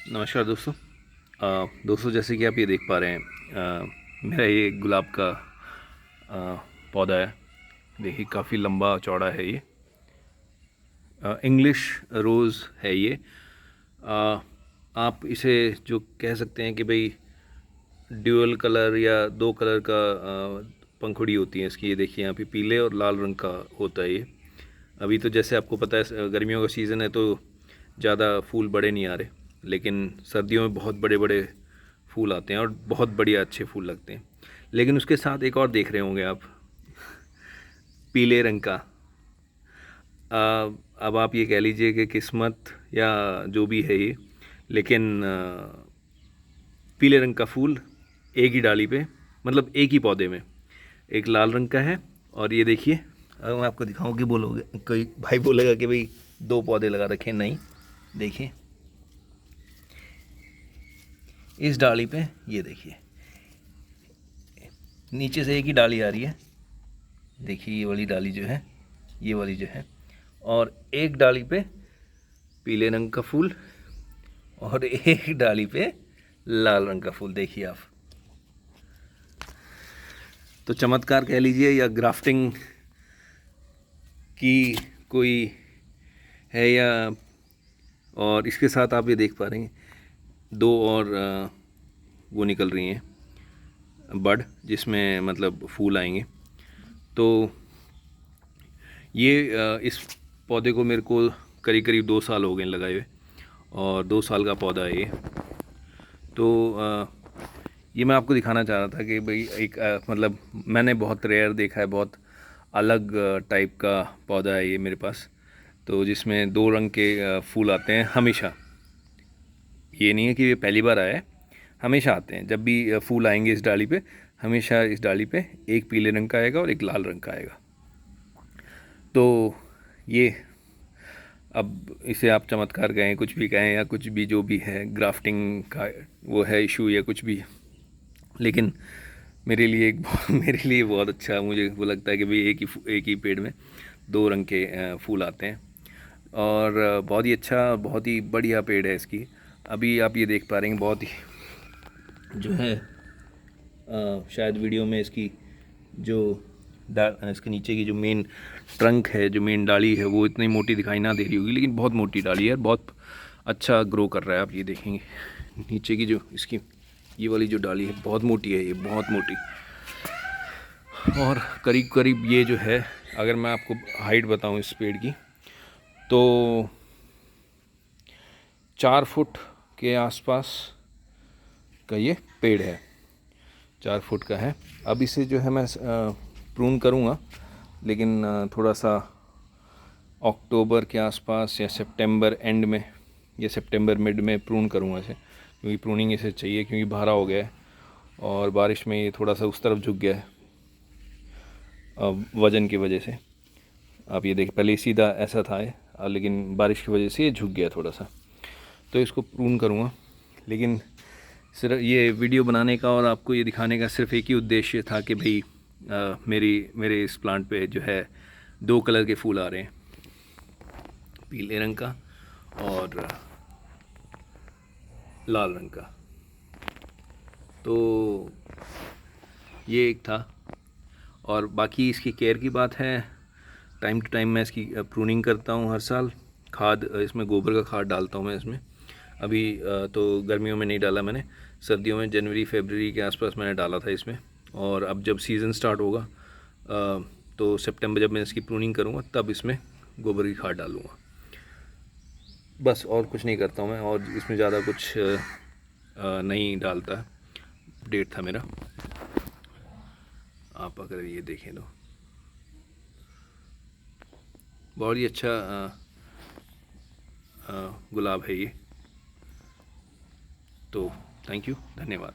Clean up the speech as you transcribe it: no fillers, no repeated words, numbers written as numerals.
नमस्कार दोस्तों। दोस्तों, जैसे कि आप ये देख पा रहे हैं, मेरा ये गुलाब का पौधा है। देखिए काफ़ी लंबा चौड़ा है ये। इंग्लिश रोज़ है ये। आप इसे जो कह सकते हैं कि भाई ड्यूअल कलर या दो कलर का पंखुड़ी होती है इसकी। ये देखिए यहाँ पे पीले और लाल रंग का होता है ये। अभी तो जैसे आपको पता है गर्मियों का सीज़न है तो ज़्यादा फूल बड़े नहीं आ रहे, लेकिन सर्दियों में बहुत बड़े बड़े फूल आते हैं और बहुत बढ़िया अच्छे फूल लगते हैं। लेकिन उसके साथ एक और देख रहे होंगे आप, पीले रंग का। अब आप ये कह लीजिए कि किस्मत या जो भी है ये, लेकिन पीले रंग का फूल एक ही डाली पे, मतलब एक ही पौधे में। एक लाल रंग का है और ये देखिए, अगर मैं आपको दिखाऊं कि बोलोगे, कोई भाई बोलेगा कि भाई दो पौधे लगा रखे। नहीं, देखिए इस डाली पे ये देखिए नीचे से एक ही डाली आ रही है। देखिए ये वाली डाली जो है, ये वाली जो है, और एक डाली पे पीले रंग का फूल और एक डाली पे लाल रंग का फूल। देखिए आप, तो चमत्कार कह लीजिए या ग्राफ्टिंग की कोई है या। और इसके साथ आप ये देख पा रहे हैं दो और वो निकल रही हैं बड, जिसमें मतलब फूल आएंगे। तो ये इस पौधे को मेरे को करीब करीब 2 साल हो गए लगाए हुए, और 2 साल का पौधा है ये। तो ये मैं आपको दिखाना चाह रहा था कि भाई एक मतलब मैंने बहुत रेयर देखा है, बहुत अलग टाइप का पौधा है ये मेरे पास। तो जिसमें 2 रंग के फूल आते हैं हमेशा। ये नहीं है कि ये पहली बार आया है, हमेशा आते हैं। जब भी फूल आएंगे इस डाली पे, हमेशा इस डाली पे एक पीले रंग का आएगा और एक लाल रंग का आएगा। तो ये, अब इसे आप चमत्कार कहें, कुछ भी कहें, या कुछ भी जो भी है, ग्राफ्टिंग का वो है इशू या कुछ भी, लेकिन मेरे लिए मेरे लिए बहुत अच्छा मुझे वो लगता है कि भाई एक ही पेड़ में 2 रंग के फूल आते हैं। और बहुत ही अच्छा, बहुत ही बढ़िया पेड़ है इसकी। अभी आप ये देख पा रहे हैं बहुत ही जो है शायद वीडियो में इसकी जो इसके नीचे की जो मेन ट्रंक है, जो मेन डाली है, वो इतनी मोटी दिखाई ना दे रही होगी, लेकिन बहुत मोटी डाली है, बहुत अच्छा ग्रो कर रहा है। आप ये देखेंगे नीचे की जो इसकी ये वाली जो डाली है बहुत मोटी है, ये बहुत मोटी। और करीब करीब ये जो है, अगर मैं आपको हाइट बताऊं इस पेड़ की, तो 4 फुट के आसपास का ये पेड़ है, 4 फुट का है। अब इसे जो है मैं प्रून करूँगा, लेकिन थोड़ा सा अक्टूबर के आसपास या सितंबर एंड में या सितंबर मिड में प्रून करूँगा इसे, क्योंकि प्रूनिंग इसे चाहिए, क्योंकि भारा हो गया है और बारिश में ये थोड़ा सा उस तरफ झुक गया है वज़न की वजह से। आप ये देख, पहले सीधा ऐसा था ये, लेकिन बारिश की वजह से ये झुक गया थोड़ा सा। तो इसको प्रून करूँगा, लेकिन सिर्फ ये वीडियो बनाने का और आपको ये दिखाने का सिर्फ एक ही उद्देश्य था कि भाई मेरे इस प्लांट पे जो है 2 कलर के फूल आ रहे हैं, पीले रंग का और लाल रंग का। तो ये एक था। और बाकी इसकी केयर की बात है, टाइम टू टाइम मैं इसकी प्रूनिंग करता हूँ हर साल। खाद, इसमें गोबर का खाद डालता हूँ मैं इसमें। अभी तो गर्मियों में नहीं डाला मैंने, सर्दियों में जनवरी फरवरी के आसपास मैंने डाला था इसमें। और अब जब सीज़न स्टार्ट होगा तो सितंबर, जब मैं इसकी प्रूनिंग करूँगा, तब इसमें गोबर की खाद डालूँगा। बस और कुछ नहीं करता हूँ मैं, और इसमें ज़्यादा कुछ नहीं डालता। अपडेट था मेरा, आप अगर ये देखें तो बहुत ही अच्छा गुलाब है ये। तो थैंक यू, धन्यवाद।